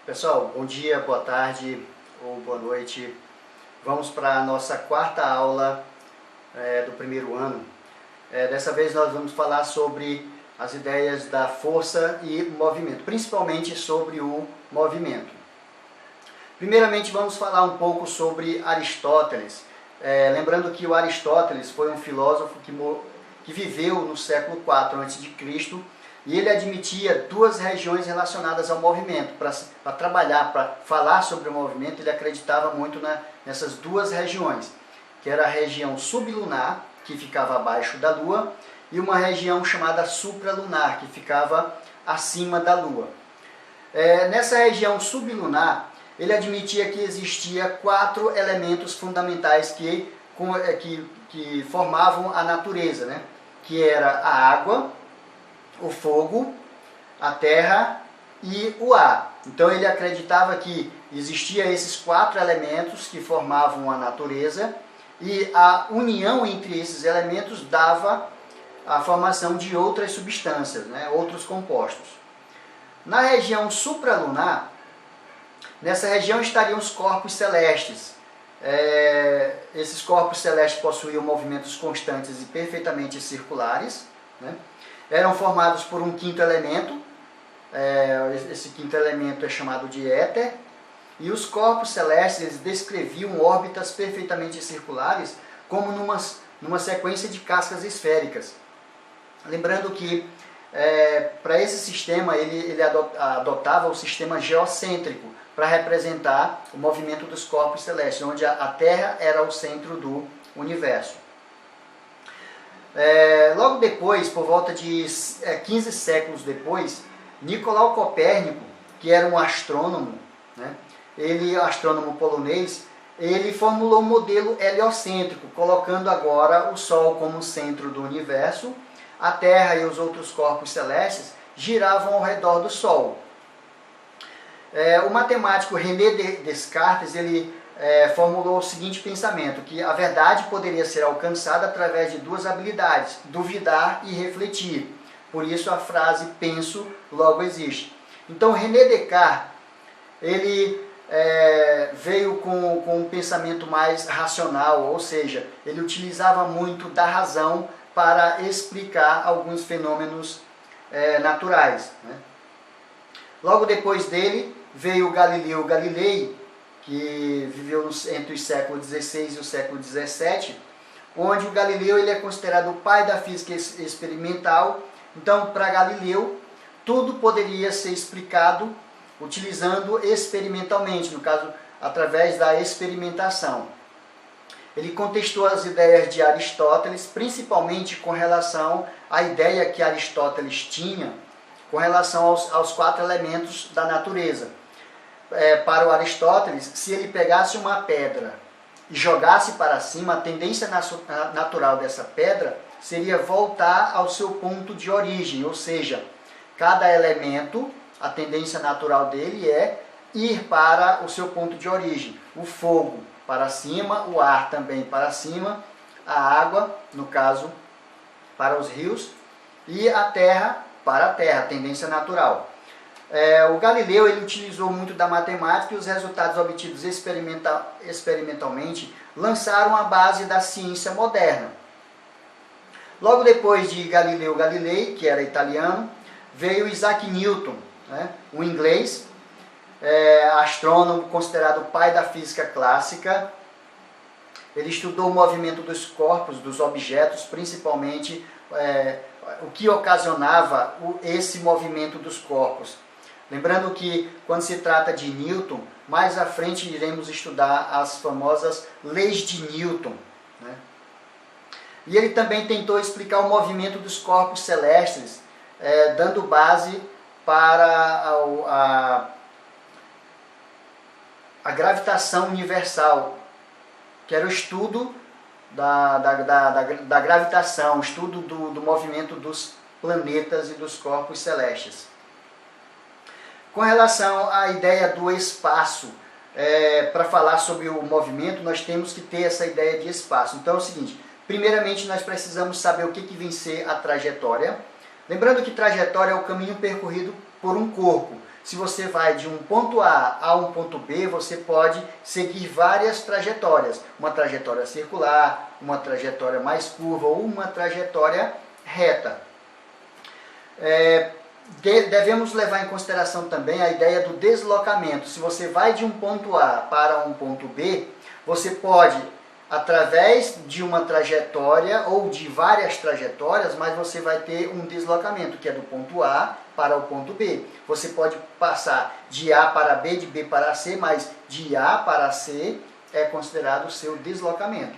Pessoal, bom dia, boa tarde ou boa noite. Vamos para a nossa quarta aula do primeiro ano. Dessa vez nós vamos falar sobre as ideias da força e movimento, principalmente sobre o movimento. Primeiramente vamos falar um pouco sobre Aristóteles. Lembrando que o Aristóteles foi um filósofo que viveu no século IV a.C., e ele admitia duas regiões relacionadas ao movimento. Para trabalhar, para falar sobre o movimento, ele acreditava muito nessas duas regiões, que era a região sublunar, que ficava abaixo da Lua, e uma região chamada supralunar, que ficava acima da Lua. Nessa região sublunar, ele admitia que existia 4 elementos fundamentais que formavam a natureza, né? Que era a água, o fogo, a terra e o ar. Então ele acreditava que existia esses 4 elementos que formavam a natureza, e a união entre esses elementos dava a formação de outras substâncias, né? Outros compostos. Na região supralunar, nessa região estariam os corpos celestes. Esses corpos celestes possuíam movimentos constantes e perfeitamente circulares, né? Eram formados por um quinto elemento, esse quinto elemento é chamado de éter, e os corpos celestes eles descreviam órbitas perfeitamente circulares, como numa sequência de cascas esféricas. Lembrando que para esse sistema ele adotava o sistema geocêntrico, para representar o movimento dos corpos celestes, onde a Terra era o centro do universo. Logo depois, por volta de 15 séculos depois, Nicolau Copérnico, que era um astrônomo, né, astrônomo polonês, ele formulou um modelo heliocêntrico, colocando agora o Sol como centro do universo. A Terra e os outros corpos celestes giravam ao redor do Sol. O matemático René Descartes formulou o seguinte pensamento, que a verdade poderia ser alcançada através de 2 habilidades, duvidar e refletir. Por isso a frase penso, logo existe. Então René Descartes ele veio com um pensamento mais racional, ou seja, ele utilizava muito da razão para explicar alguns fenômenos naturais, né? Logo depois dele veio Galileu Galilei, que viveu entre os séculos XVI e o século XVII, onde o Galileu ele é considerado o pai da física experimental. Então, para Galileu, tudo poderia ser explicado utilizando experimentalmente, no caso, através da experimentação. Ele contestou as ideias de Aristóteles, principalmente com relação à ideia que Aristóteles tinha com relação aos 4 elementos da natureza. Para o Aristóteles, se ele pegasse uma pedra e jogasse para cima, a tendência natural dessa pedra seria voltar ao seu ponto de origem, ou seja, cada elemento, a tendência natural dele é ir para o seu ponto de origem. O fogo para cima, o ar também para cima, a água, no caso, para os rios, e a terra para a terra, tendência natural. O Galileu ele utilizou muito da matemática, e os resultados obtidos experimentalmente lançaram a base da ciência moderna. Logo depois de Galileu Galilei, que era italiano, veio Isaac Newton, né, um inglês, astrônomo considerado o pai da física clássica. Ele estudou o movimento dos corpos, dos objetos, principalmente o que ocasionava esse movimento dos corpos. Lembrando que, quando se trata de Newton, mais à frente iremos estudar as famosas leis de Newton, né? E ele também tentou explicar o movimento dos corpos celestes, dando base para a gravitação universal, que era o estudo da gravitação, o estudo do movimento dos planetas e dos corpos celestes. Com relação à ideia do espaço, para falar sobre o movimento, nós temos que ter essa ideia de espaço. Então é o seguinte, primeiramente nós precisamos saber o que vem ser a trajetória. Lembrando que trajetória é o caminho percorrido por um corpo. se você vai de um ponto a um ponto B, você pode seguir várias trajetórias. Uma trajetória circular, uma trajetória mais curva ou uma trajetória reta. Devemos levar em consideração também a ideia do deslocamento. Se você vai de um ponto A para um ponto B, você pode, através de uma trajetória ou de várias trajetórias, mas você vai ter um deslocamento, que é do ponto A para o ponto B. Você pode passar de A para B, de B para C, mas de A para C é considerado o seu deslocamento.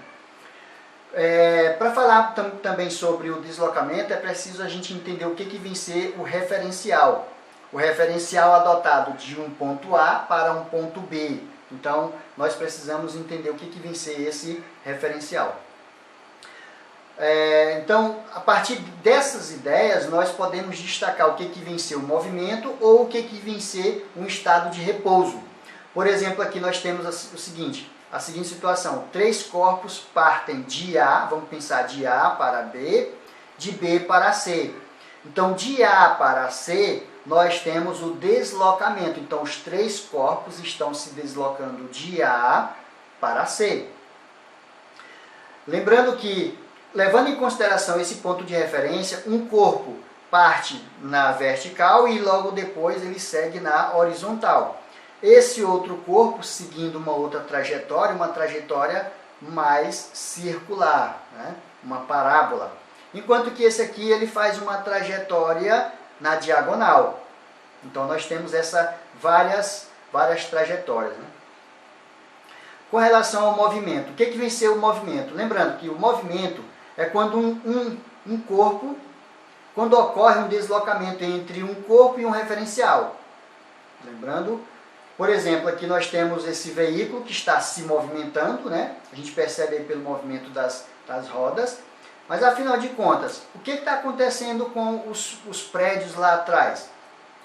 Para falar também sobre o deslocamento, é preciso a gente entender o que vem ser o referencial. O referencial adotado de um ponto A para um ponto B. Então, nós precisamos entender o que vem ser esse referencial. Então, a partir dessas ideias, nós podemos destacar o que vem ser o movimento ou o que vem ser um estado de repouso. Por exemplo, aqui nós temos a seguinte situação. 3 corpos partem de A, vamos pensar de A para B, de B para C. Então, de A para C, nós temos o deslocamento. Então, os 3 corpos estão se deslocando de A para C. Lembrando que, levando em consideração esse ponto de referência, um corpo parte na vertical e logo depois ele segue na horizontal. Esse outro corpo seguindo uma outra trajetória, uma trajetória mais circular, né? Uma parábola. Enquanto que esse aqui ele faz uma trajetória na diagonal. Então nós temos várias trajetórias, né? Com relação ao movimento, o que vem ser o movimento? Lembrando que o movimento é quando um corpo, quando ocorre um deslocamento entre um corpo e um referencial. Lembrando, por exemplo, aqui nós temos esse veículo que está se movimentando, né? A gente percebe aí pelo movimento das rodas. Mas, afinal de contas, o que está acontecendo com os prédios lá atrás?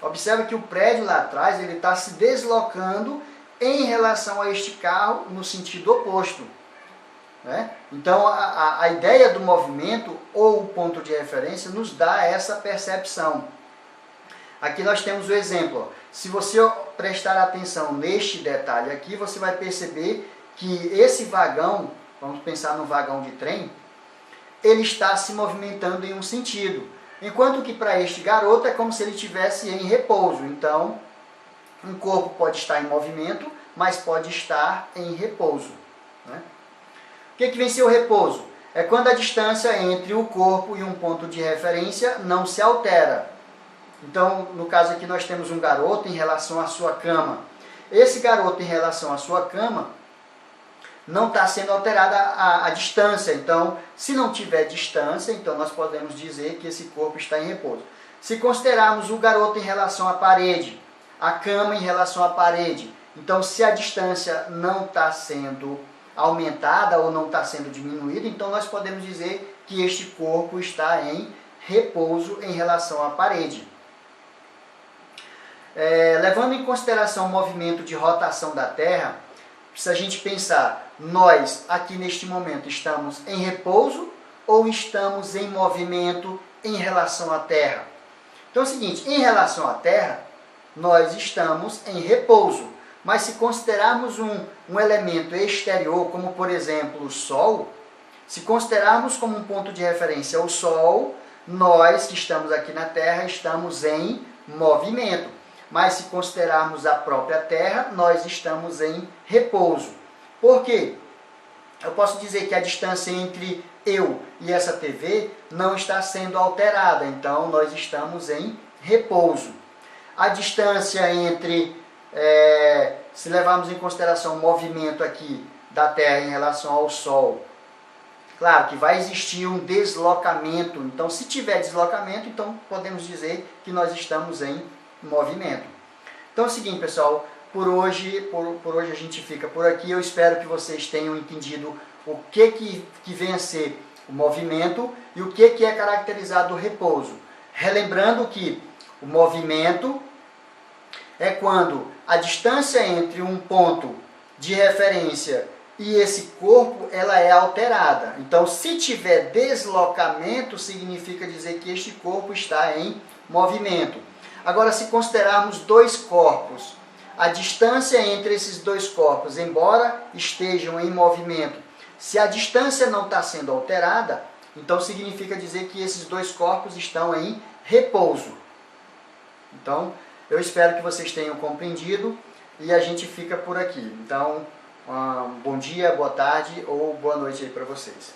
Observe que o prédio lá atrás ele está se deslocando em relação a este carro no sentido oposto, né? Então, a ideia do movimento ou o ponto de referência nos dá essa percepção. Aqui nós temos o exemplo. Se você prestar atenção neste detalhe aqui, você vai perceber que esse vagão, vamos pensar no vagão de trem, ele está se movimentando em um sentido. Enquanto que para este garoto é como se ele estivesse em repouso. Então, um corpo pode estar em movimento, mas pode estar em repouso, né? O que vem ser o repouso? É quando a distância entre o corpo e um ponto de referência não se altera. Então, no caso aqui nós temos um garoto em relação à sua cama. Esse garoto em relação à sua cama não está sendo alterada a distância. Então, se não tiver distância, então nós podemos dizer que esse corpo está em repouso. Se considerarmos o garoto em relação à parede, a cama em relação à parede, então se a distância não está sendo aumentada ou não está sendo diminuída, então nós podemos dizer que este corpo está em repouso em relação à parede. Levando em consideração o movimento de rotação da Terra, se a gente pensar, nós aqui neste momento estamos em repouso ou estamos em movimento em relação à Terra? Então é o seguinte, em relação à Terra, nós estamos em repouso. Mas se considerarmos um elemento exterior, como por exemplo o Sol, se considerarmos como um ponto de referência o Sol, nós que estamos aqui na Terra estamos em movimento. Mas se considerarmos a própria Terra, nós estamos em repouso. Por quê? Eu posso dizer que a distância entre eu e essa TV não está sendo alterada, então nós estamos em repouso. A distância entre, se levarmos em consideração o movimento aqui da Terra em relação ao Sol, claro que vai existir um deslocamento. Então, se tiver deslocamento, então podemos dizer que nós estamos em movimento. Então é o seguinte, pessoal, por hoje a gente fica por aqui. Eu espero que vocês tenham entendido o que vem a ser o movimento e o que é caracterizado o repouso. Relembrando que o movimento é quando a distância entre um ponto de referência e esse corpo ela é alterada. Então, se tiver deslocamento, significa dizer que este corpo está em movimento. Agora, se considerarmos dois corpos, a distância entre esses dois corpos, embora estejam em movimento, se a distância não está sendo alterada, então significa dizer que esses dois corpos estão em repouso. Então, eu espero que vocês tenham compreendido e a gente fica por aqui. Então, bom dia, boa tarde ou boa noite aí para vocês.